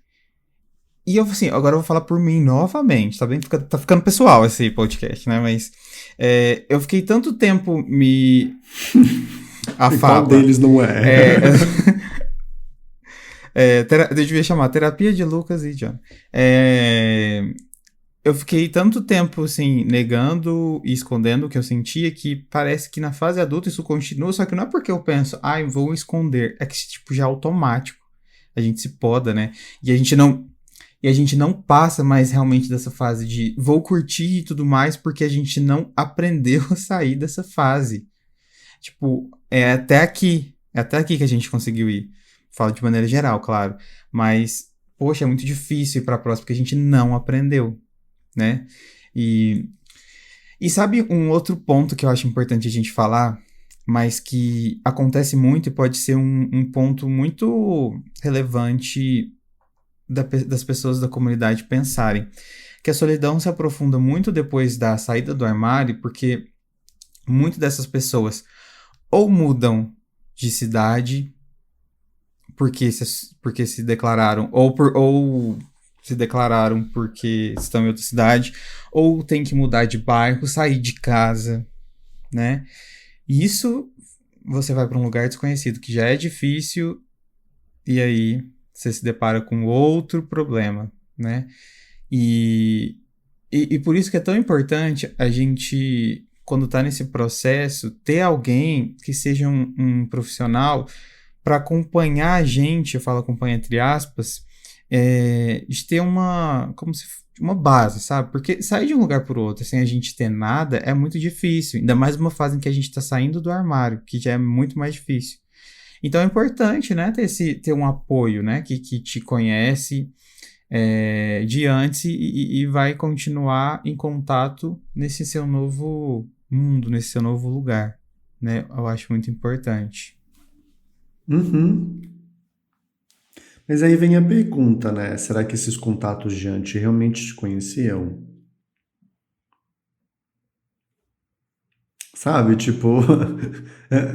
eu, assim, agora eu vou falar por mim novamente, tá bem? Tá ficando pessoal esse podcast, né? Mas eu fiquei tanto tempo me... A E fala. qual deles não é? Eu devia chamar Terapia de Lucas e John. Eu fiquei tanto tempo, assim, negando e escondendo o que eu sentia que parece que na fase adulta isso continua, só que não é porque eu penso, vou esconder. É que, tipo, já é automático. A gente se poda, né? E a gente não passa mais realmente dessa fase de vou curtir e tudo mais, porque a gente não aprendeu a sair dessa fase. Tipo, é até aqui que a gente conseguiu ir. Falo de maneira geral, claro. Mas, poxa, é muito difícil ir pra próxima, porque a gente não aprendeu, né? E sabe um outro ponto que eu acho importante a gente falar, mas que acontece muito e pode ser um ponto muito relevante das pessoas da comunidade pensarem. que a solidão se aprofunda muito depois da saída do armário, porque muitas dessas pessoas ou mudam de cidade porque se declararam, ou se declararam porque estão em outra cidade, ou tem que mudar de bairro, sair de casa, né? E isso você vai para um lugar desconhecido que já é difícil e aí você se depara com outro problema, né? E por isso que é tão importante a gente, quando está nesse processo, ter alguém que seja um profissional para acompanhar a gente, eu falo acompanha entre aspas, de ter uma base, sabe? Porque sair de um lugar para o outro sem a gente ter nada é muito difícil, ainda mais numa fase em que a gente está saindo do armário, que já é muito mais difícil. Então é importante, né, ter um apoio, né, que te conhece de antes e vai continuar em contato nesse seu novo mundo, nesse seu novo lugar, né? Eu acho muito importante. Uhum. Mas aí vem a pergunta, né? Será que esses contatos de antes realmente te conheciam? Sabe, tipo,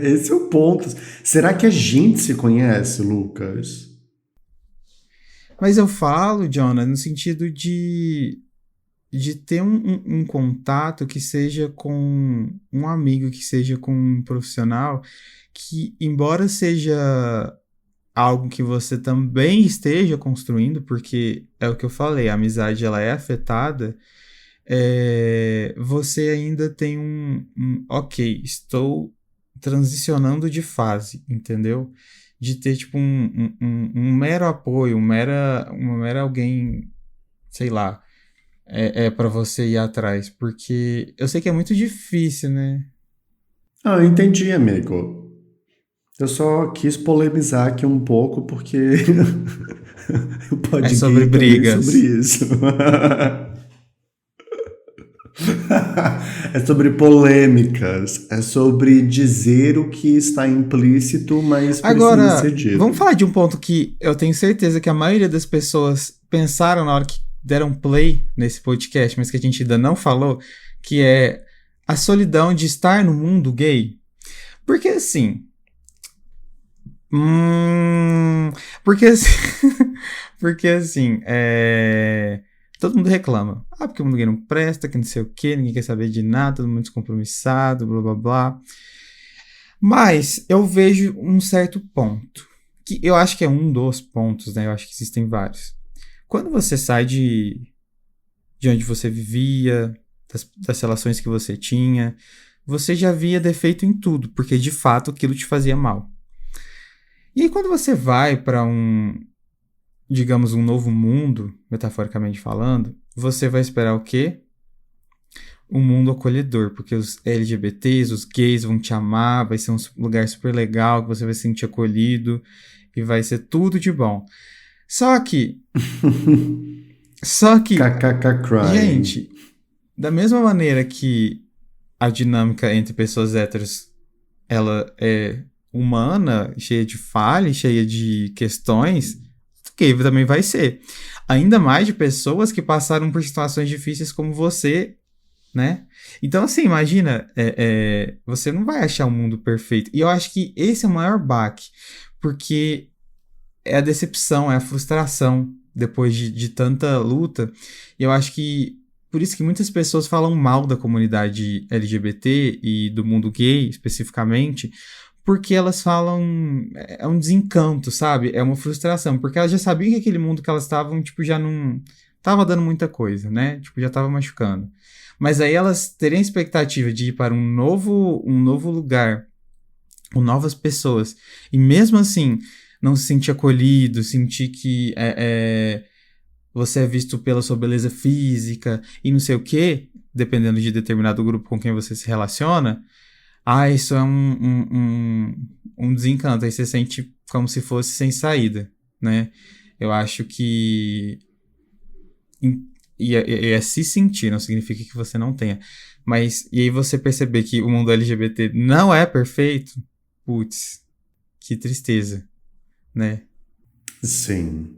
esse é o ponto. Será que a gente se conhece, Lucas? Mas eu falo, Jonah, no sentido de ter um contato que seja com um amigo, que seja com um profissional, que, embora seja algo que você também esteja construindo, porque é o que eu falei, a amizade ela é afetada, você ainda tem ok, estou transicionando de fase, entendeu? De ter, tipo, um mero apoio, uma mera alguém, sei lá, para você ir atrás, porque eu sei que é muito difícil, né? Ah, eu entendi, amigo. Eu só quis polemizar aqui um pouco porque o É pod sobre gay também é sobre brigas. isso. É sobre polêmicas, é sobre dizer o que está implícito, mas precisa ser Agora, vamos dito. falar de um ponto que eu tenho certeza que a maioria das pessoas pensaram na hora que deram play nesse podcast, mas que a gente ainda não falou, que é a solidão de estar no mundo gay. Porque assim. Hum, porque assim. Porque assim. Todo mundo reclama. Ah, porque o mundo gay não presta, que não sei o quê, ninguém quer saber de nada, todo mundo descompromissado, blá blá blá. Mas eu vejo um certo ponto, que eu acho que é um dos pontos, né? Eu acho que existem vários. Quando você sai de onde você vivia, das relações que você tinha, você já via defeito em tudo, porque de fato aquilo te fazia mal. E aí quando você vai para digamos, um novo mundo, metaforicamente falando, você vai esperar o quê? Um mundo acolhedor, porque os LGBTs, os gays vão te amar, vai ser um lugar super legal, que você vai se sentir acolhido e vai ser tudo de bom. Só que, só que, KKK crying. gente, da mesma maneira que a dinâmica entre pessoas héteros, ela é humana, cheia de falhas, cheia de questões, gay também vai ser. Ainda mais de pessoas que passaram por situações difíceis como você, né? Então, assim, imagina, você não vai achar um mundo perfeito. E eu acho que esse é o maior baque, porque é a decepção, é a frustração depois de tanta luta. E eu acho que por isso que muitas pessoas falam mal da comunidade LGBT e do mundo gay, especificamente, porque elas falam. É um desencanto, sabe? É uma frustração, porque elas já sabiam que aquele mundo que elas estavam, tipo, já não tava dando muita coisa, né? Tipo, já tava machucando. Mas aí elas terem a expectativa de ir para um novo lugar, com novas pessoas, e mesmo assim não se sentir acolhido, sentir que você é visto pela sua beleza física e não sei o quê, dependendo de determinado grupo com quem você se relaciona, isso é um desencanto, aí você sente como se fosse sem saída, né? Eu acho que é se sentir, não significa que você não tenha. Mas, e aí você perceber que o mundo LGBT não é perfeito, putz, que tristeza, né? Sim.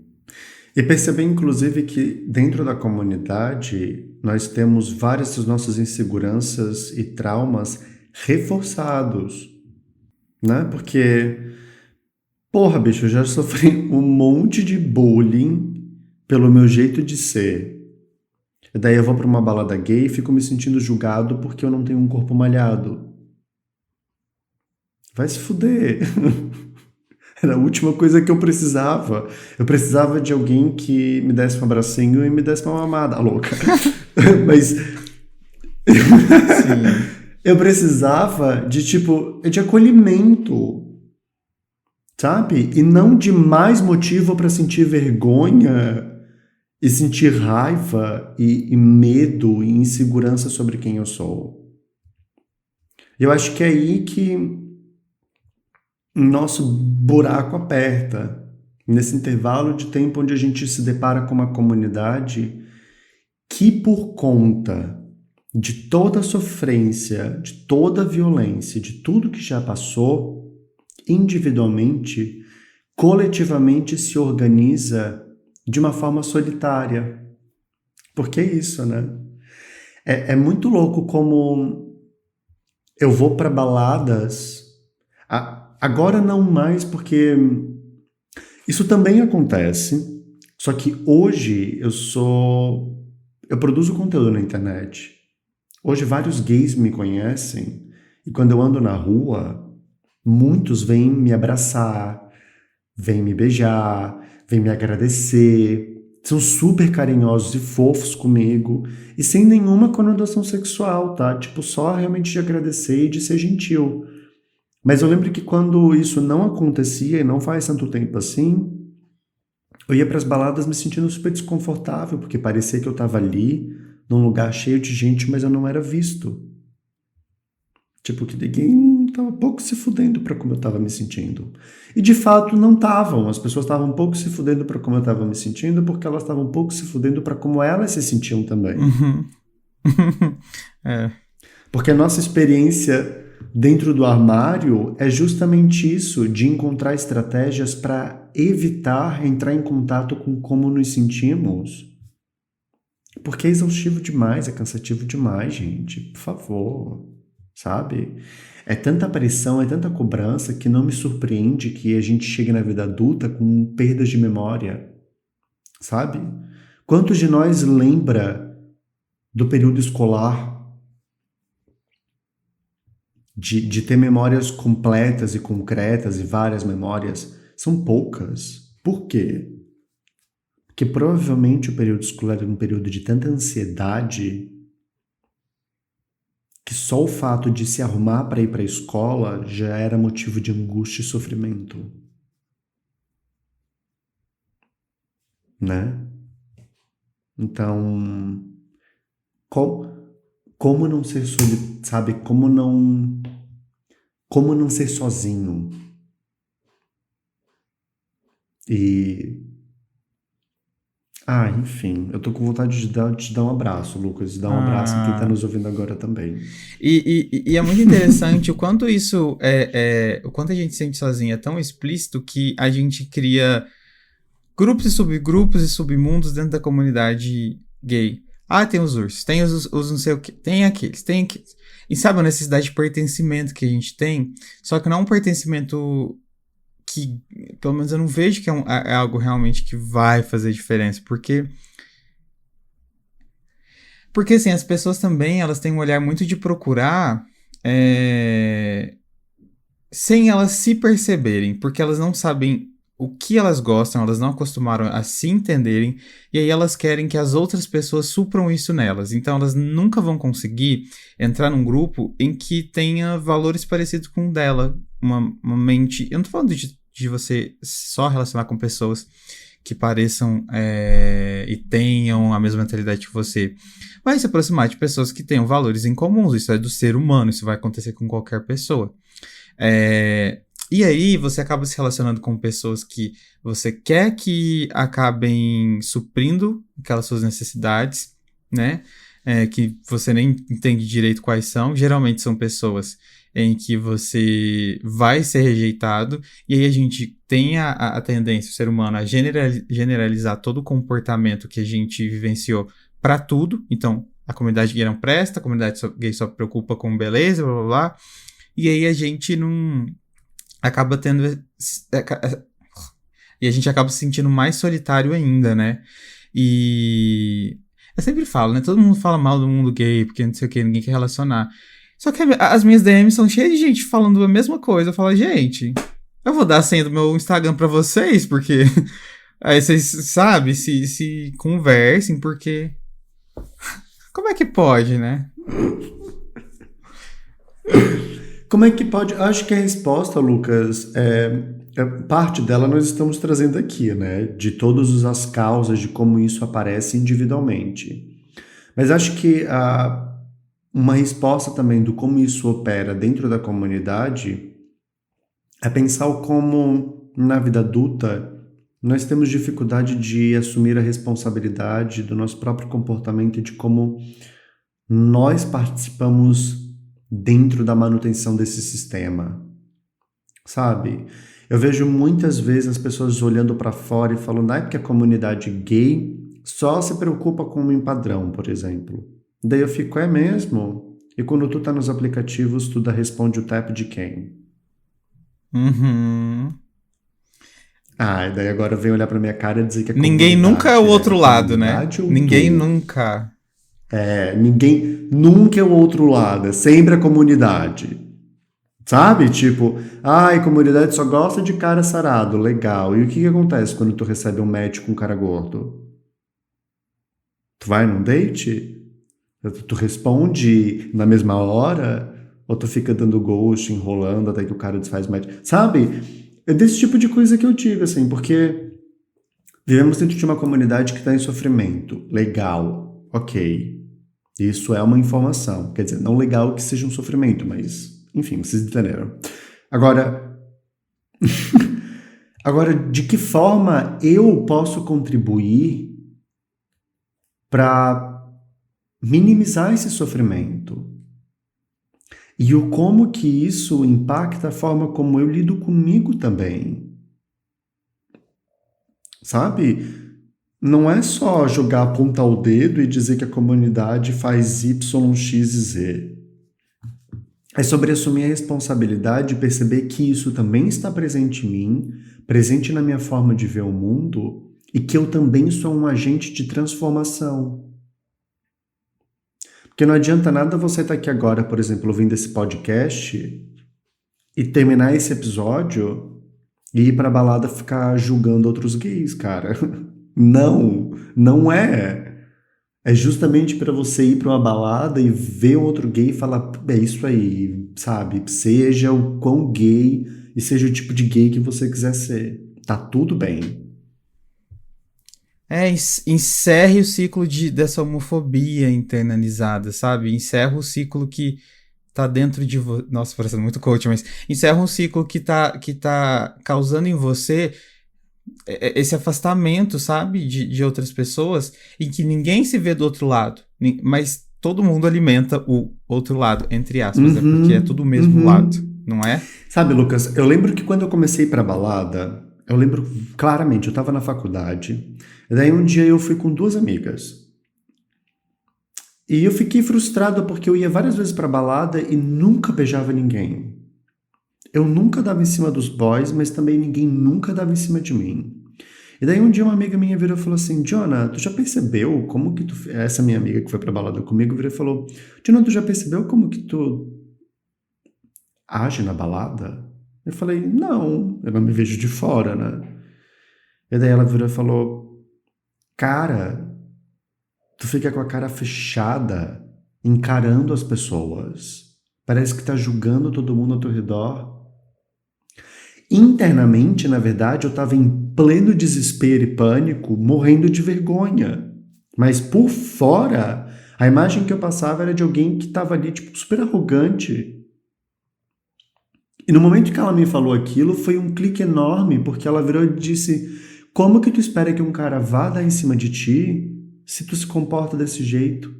E perceber, inclusive, que dentro da comunidade nós temos várias das nossas inseguranças e traumas reforçados, né? Porque, porra, bicho, eu já sofri um monte de bullying pelo meu jeito de ser. E daí eu vou pra uma balada gay e fico me sentindo julgado porque eu não tenho um corpo malhado. Vai se fuder. Era a última coisa que eu precisava. Eu precisava de alguém que me desse um abracinho e me desse uma mamada, louca. Mas Sim. eu precisava de, tipo, de acolhimento, sabe? E não de mais motivo para sentir vergonha e sentir raiva e medo e insegurança sobre quem eu sou. Eu acho que é aí que nosso buraco aperta. Nesse intervalo de tempo onde a gente se depara com uma comunidade que, por conta de toda a sofrência, de toda a violência, de tudo que já passou, individualmente, coletivamente se organiza de uma forma solitária. Porque é isso, né? É muito louco como eu vou para baladas. Agora não mais, porque isso também acontece. Só que hoje eu produzo conteúdo na internet. Hoje vários gays me conhecem e quando eu ando na rua, muitos vêm me abraçar, vêm me beijar, vêm me agradecer. São super carinhosos e fofos comigo e sem nenhuma conotação sexual, tá? Tipo, só realmente de agradecer e de ser gentil. Mas eu lembro que quando isso não acontecia, e não faz tanto tempo assim, eu ia para as baladas me sentindo super desconfortável, porque parecia que eu estava ali, num lugar cheio de gente, mas eu não era visto. Tipo, que ninguém estava um pouco se fudendo para como eu estava me sentindo. E de fato não estavam. As pessoas estavam um pouco se fudendo para como eu estava me sentindo, porque elas estavam um pouco se fudendo para como elas se sentiam também. Uhum. É. Porque a nossa experiência dentro do armário é justamente isso, de encontrar estratégias para evitar entrar em contato com como nos sentimos. Porque é exaustivo demais, é cansativo demais, gente. Por favor, sabe? É tanta pressão, é tanta cobrança que não me surpreende que a gente chegue na vida adulta com perdas de memória, sabe? Quantos de nós lembra do período escolar? De ter memórias completas e concretas e várias memórias, são poucas. Por quê? Porque provavelmente o período escolar era um período de tanta ansiedade que só o fato de se arrumar para ir para a escola já era motivo de angústia e sofrimento. Né? Então, como não ser sabe? Como não ser sozinho? Enfim, eu tô com vontade de dar um abraço, Lucas, de dar um abraço em quem tá nos ouvindo agora também. E é muito interessante o quanto isso o quanto a gente se sente sozinho é tão explícito que a gente cria grupos e subgrupos e submundos dentro da comunidade gay. Tem os ursos, tem os não sei o que, tem aqueles. E sabe a necessidade de pertencimento que a gente tem? Só que não é um pertencimento que, pelo menos eu não vejo que é algo realmente que vai fazer diferença, porque assim, as pessoas também, elas têm um olhar muito de procurar sem elas se perceberem, porque elas não sabem o que elas gostam, elas não acostumaram a se entenderem, e aí elas querem que as outras pessoas supram isso nelas. Então elas nunca vão conseguir entrar num grupo em que tenha valores parecidos com o dela, uma mente... Eu não tô falando de você só relacionar com pessoas que pareçam e tenham a mesma mentalidade que você. Vai se aproximar de pessoas que tenham valores em comuns, isso é do ser humano, isso vai acontecer com qualquer pessoa. E aí você acaba se relacionando com pessoas que você quer que acabem suprindo aquelas suas necessidades, né? Que você nem entende direito quais são. Geralmente são pessoas em que você vai ser rejeitado, e aí a gente tem a tendência, o ser humano, a generalizar todo o comportamento que a gente vivenciou para tudo. Então, a comunidade gay não presta, a comunidade gay só preocupa com beleza, blá blá blá, e aí a gente não acaba tendo. E a gente acaba se sentindo mais solitário ainda, né? E eu sempre falo, né? Todo mundo fala mal do mundo gay, porque não sei o que, ninguém quer relacionar. Só que as minhas DMs são cheias de gente falando a mesma coisa. Eu falo, gente, eu vou dar a senha do meu Instagram pra vocês, porque aí vocês, sabe, se conversem, porque como é que pode, né? Como é que pode? Acho que a resposta, Lucas, parte dela nós estamos trazendo aqui, né? De todas as causas de como isso aparece individualmente. Mas acho que uma resposta também do como isso opera dentro da comunidade é pensar o como, na vida adulta, nós temos dificuldade de assumir a responsabilidade do nosso próprio comportamento e de como nós participamos dentro da manutenção desse sistema, sabe? Eu vejo muitas vezes as pessoas olhando para fora e falando, porque a comunidade gay só se preocupa com o padrão, por exemplo. Daí eu fico, é mesmo? E quando tu tá nos aplicativos, tu responde o tap de quem? Uhum. E daí agora vem olhar pra minha cara e dizer que a Ninguém nunca é o outro lado, né? Ninguém gay? nunca. Ninguém nunca é o outro lado, é sempre a comunidade. Sabe? Tipo, a comunidade só gosta de cara sarado, legal. E o que acontece quando tu recebe um match com um cara gordo? Tu vai num date? Tu responde na mesma hora? Ou tu fica dando ghost, enrolando até que o cara desfaz match? Sabe? É desse tipo de coisa que eu digo, assim, porque vivemos dentro de uma comunidade que está em sofrimento. Legal, ok. Isso é uma informação. Quer dizer, não legal que seja um sofrimento, mas, enfim, vocês entenderam. Agora, de que forma eu posso contribuir para minimizar esse sofrimento? E o como que isso impacta a forma como eu lido comigo também. Sabe? Não é só jogar apontar o dedo e dizer que a comunidade faz Y, X e Z. É sobre assumir a responsabilidade e perceber que isso também está presente em mim, presente na minha forma de ver o mundo, e que eu também sou um agente de transformação. Porque não adianta nada você estar aqui agora, por exemplo, ouvindo esse podcast e terminar esse episódio e ir pra balada ficar julgando outros gays, cara. Não é. É justamente para você ir para uma balada e ver outro gay e falar, é isso aí, sabe? Seja o quão gay e seja o tipo de gay que você quiser ser. Tá tudo bem. Encerre o ciclo dessa homofobia internalizada, sabe? Encerra o ciclo que tá dentro de você. Nossa, parecendo muito coach, mas encerra um ciclo que tá causando em você esse afastamento, sabe? De outras pessoas, em que ninguém se vê do outro lado, mas todo mundo alimenta o outro lado, entre aspas, porque é tudo o mesmo lado, não é? Sabe, Lucas, eu lembro que quando eu comecei pra balada, eu lembro claramente, eu tava na faculdade, e daí um dia eu fui com 2 amigas. E eu fiquei frustrado porque eu ia várias vezes pra balada e nunca beijava ninguém. Eu nunca dava em cima dos boys, mas também ninguém nunca dava em cima de mim. E daí um dia uma amiga minha virou e falou assim, Jonah, tu já percebeu como que tu... Essa minha amiga que foi pra balada comigo virou e falou, Jonah, tu já percebeu como que tu age na balada? Eu falei, não, eu não me vejo de fora, né? E daí ela virou e falou, cara, tu fica com a cara fechada, encarando as pessoas. Parece que tá julgando todo mundo ao teu redor. Internamente, na verdade, eu estava em pleno desespero e pânico, morrendo de vergonha. Mas por fora, a imagem que eu passava era de alguém que estava ali, tipo, super arrogante. E no momento que ela me falou aquilo, foi um clique enorme, porque ela virou e disse, como que tu espera que um cara vá dar em cima de ti se tu se comporta desse jeito?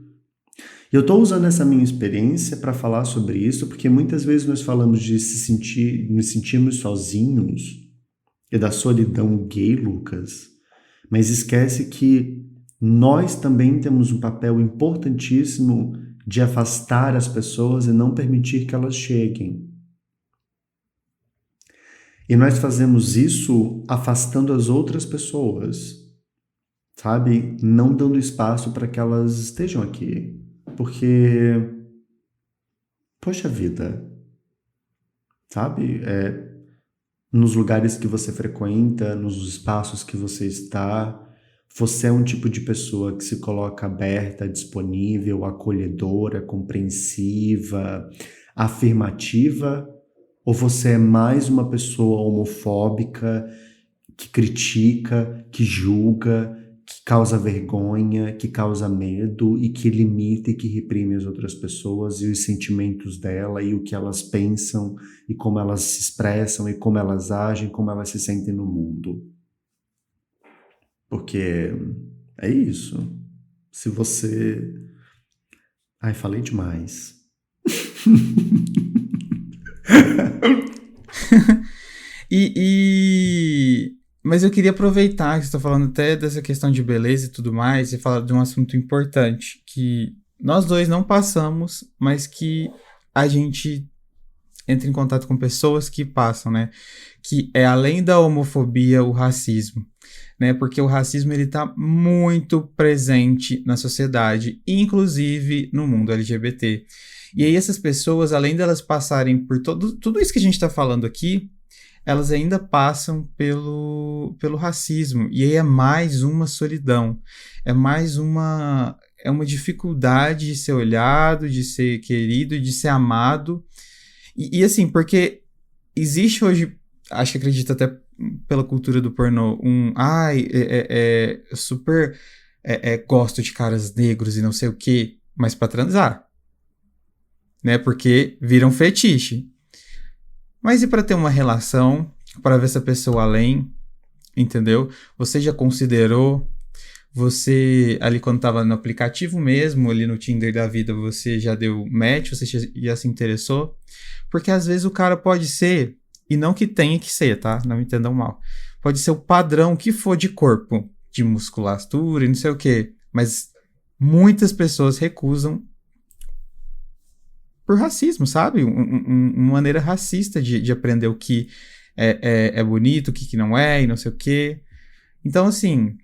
E eu estou usando essa minha experiência para falar sobre isso, porque muitas vezes nós falamos de nos sentirmos sozinhos e da solidão gay, Lucas, mas esquece que nós também temos um papel importantíssimo de afastar as pessoas e não permitir que elas cheguem. E nós fazemos isso afastando as outras pessoas, sabe? Não dando espaço para que elas estejam aqui. Porque, poxa vida, sabe? Nos lugares que você frequenta, nos espaços que você está, você é um tipo de pessoa que se coloca aberta, disponível, acolhedora, compreensiva, afirmativa, ou você é mais uma pessoa homofóbica que critica, que julga, que causa vergonha, que causa medo e que limita e que reprime as outras pessoas e os sentimentos dela e o que elas pensam e como elas se expressam e como elas agem, como elas se sentem no mundo. Porque é isso. Se você... Ai, falei demais. Mas eu queria aproveitar que você está falando até dessa questão de beleza e tudo mais, e falar de um assunto importante que nós dois não passamos, mas que a gente entra em contato com pessoas que passam, né? Que é além da homofobia, o racismo, né? Porque o racismo ele está muito presente na sociedade, inclusive no mundo LGBT. E aí essas pessoas, além delas passarem por tudo isso que a gente está falando aqui, elas ainda passam pelo racismo. E aí é mais uma solidão. É mais uma dificuldade de ser olhado, de ser querido, de ser amado. E assim, porque existe hoje, acho que acredito até pela cultura do pornô, super gosto de caras negros e não sei o quê, mas pra transar. Né? Porque viram fetiche. Mas e para ter uma relação, para ver essa pessoa além, entendeu? Você já considerou, você ali quando estava no aplicativo mesmo, ali no Tinder da vida, você já deu match, você já se interessou? Porque às vezes o cara pode ser, e não que tenha que ser, tá? Não me entendam mal. Pode ser o padrão que for de corpo, de musculatura e não sei o quê, mas muitas pessoas recusam por racismo, sabe? Uma maneira racista de aprender o que é bonito, o que não é, e não sei o quê. Então, assim,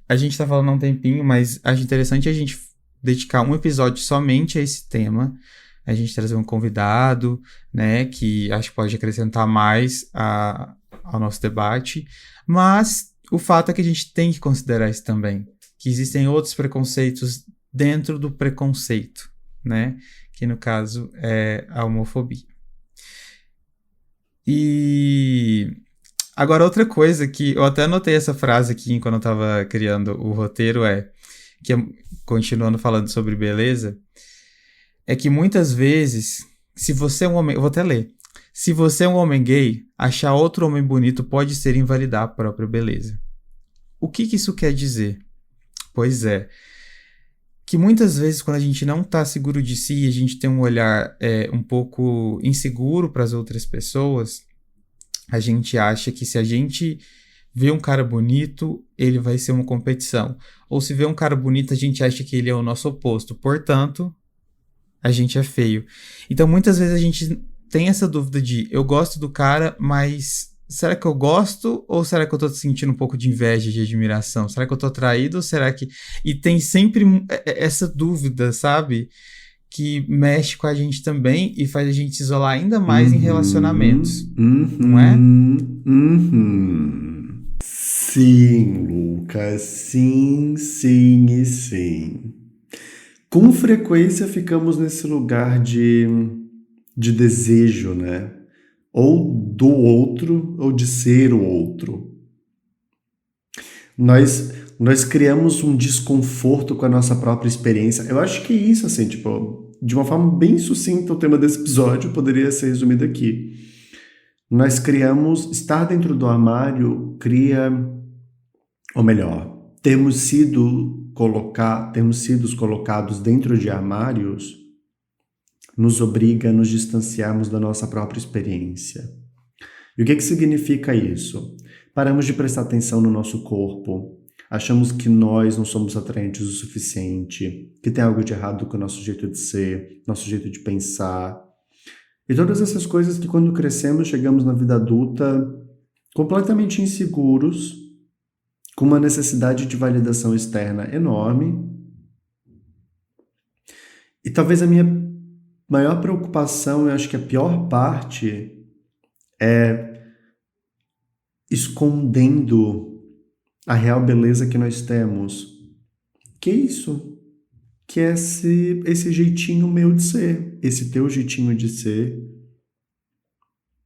a gente tá falando há um tempinho, mas acho interessante a gente dedicar um episódio somente a esse tema, a gente trazer um convidado, né, que acho que pode acrescentar mais ao nosso debate, mas o fato é que a gente tem que considerar isso também, que existem outros preconceitos dentro do preconceito, né? Que no caso é a homofobia. E agora outra coisa que eu até anotei essa frase aqui quando eu tava criando o roteiro continuando falando sobre beleza, é que muitas vezes, se você é um homem, eu vou até ler, se você é um homem gay, achar outro homem bonito pode ser invalidar a própria beleza. O que isso quer dizer? Pois é, que muitas vezes quando a gente não está seguro de si, a gente tem um olhar um pouco inseguro para as outras pessoas, a gente acha que se a gente vê um cara bonito, ele vai ser uma competição. Ou se vê um cara bonito, a gente acha que ele é o nosso oposto. Portanto, a gente é feio. Então muitas vezes a gente tem essa dúvida de eu gosto do cara, mas será que eu gosto ou será que eu tô sentindo um pouco de inveja, de admiração? Será que eu tô atraído ou será que... E tem sempre essa dúvida, sabe? Que mexe com a gente também e faz a gente se isolar ainda mais em relacionamentos. Não é? Sim, Lucas. Sim, sim e sim. Com frequência ficamos nesse lugar de desejo, né? Ou do outro, ou de ser o outro. Nós criamos um desconforto com a nossa própria experiência. Eu acho que isso, assim, tipo, de uma forma bem sucinta, o tema desse episódio poderia ser resumido aqui. Nós criamos, estar dentro do armário cria, ou melhor, temos sido termos sido colocados dentro de armários nos obriga a nos distanciarmos da nossa própria experiência. E o que significa isso? Paramos de prestar atenção no nosso corpo, achamos que nós não somos atraentes o suficiente, que tem algo de errado com o nosso jeito de ser, nosso jeito de pensar. E todas essas coisas que quando crescemos, chegamos na vida adulta completamente inseguros, com uma necessidade de validação externa enorme. E talvez a minha maior preocupação, eu acho que a pior parte, é escondendo a real beleza que nós temos. Que é isso? Que é esse jeitinho meu de ser, esse teu jeitinho de ser,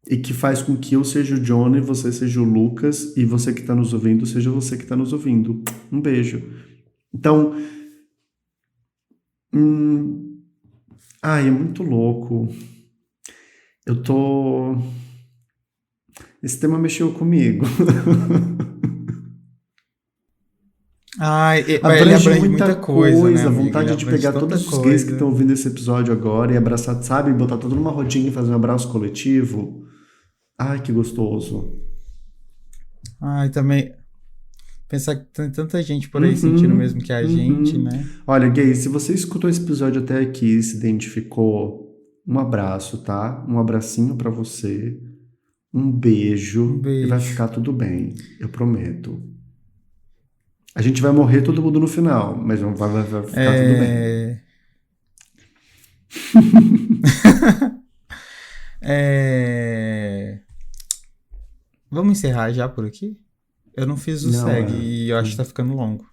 e que faz com que eu seja o Johnny, você seja o Lucas, e você que está nos ouvindo seja você que está nos ouvindo. Um beijo. Então, é muito louco. Esse tema mexeu comigo. Ele abrange muita coisa, né, a amiga? vontade de pegar todos os gays que estão ouvindo esse episódio agora e abraçar, sabe? Botar todo numa rodinha e fazer um abraço coletivo. Ai, que gostoso. Também pensar que tem tanta gente por aí sentindo mesmo que a gente, né? Olha, gay, se você escutou esse episódio até aqui e se identificou, um abraço, tá? Um abracinho pra você. Um beijo. E vai ficar tudo bem. Eu prometo. A gente vai morrer todo mundo no final, mas vai ficar tudo bem. Vamos encerrar já por aqui? Eu não fiz o segue e eu acho que tá ficando longo.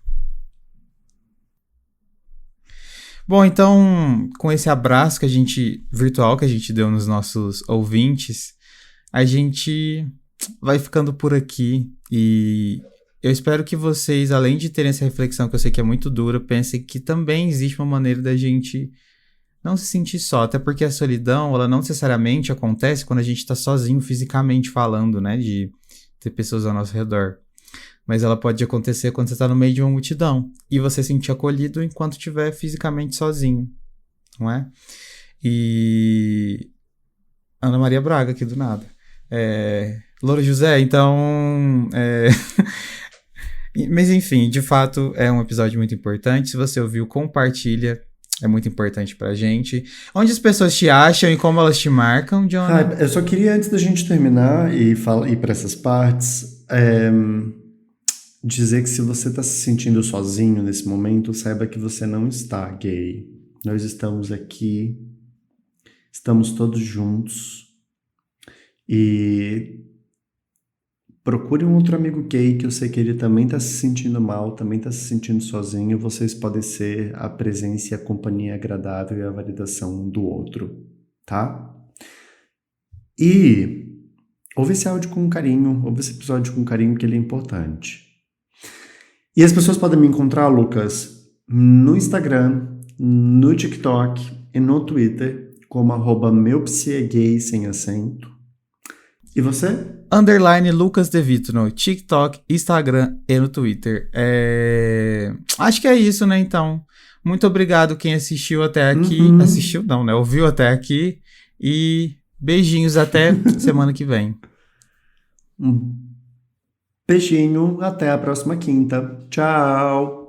Bom, então, com esse abraço virtual que a gente deu nos nossos ouvintes, a gente vai ficando por aqui e eu espero que vocês, além de terem essa reflexão que eu sei que é muito dura, pensem que também existe uma maneira da gente não se sentir só, até porque a solidão, ela não necessariamente acontece quando a gente tá sozinho fisicamente falando, né, de ter pessoas ao nosso redor. Mas ela pode acontecer quando você tá no meio de uma multidão e você se sentir acolhido enquanto estiver fisicamente sozinho, não é? E Ana Maria Braga aqui do nada. Louro José, então... Mas enfim, de fato é um episódio muito importante. Se você ouviu, compartilha. É muito importante pra gente. Onde as pessoas te acham e como elas te marcam, John? Eu só queria, antes da gente terminar e ir para essas partes, dizer que se você tá se sentindo sozinho nesse momento, saiba que você não está gay. Nós estamos aqui, estamos todos juntos. E procure um outro amigo gay que eu sei que ele também tá se sentindo mal, também tá se sentindo sozinho. Vocês podem ser a presença e a companhia agradável e a validação um do outro, tá? E ouve esse áudio com carinho, ouve esse episódio com carinho, que ele é importante. E as pessoas podem me encontrar, Lucas, no Instagram, no TikTok e no Twitter, como @meupsiegay sem acento. E você? _ Lucas De Vito no TikTok, Instagram e no Twitter. Acho que é isso, né, então. Muito obrigado quem assistiu até aqui. Assistiu não, né? Ouviu até aqui. E beijinhos até semana que vem. Um beijinho, até a próxima quinta. Tchau!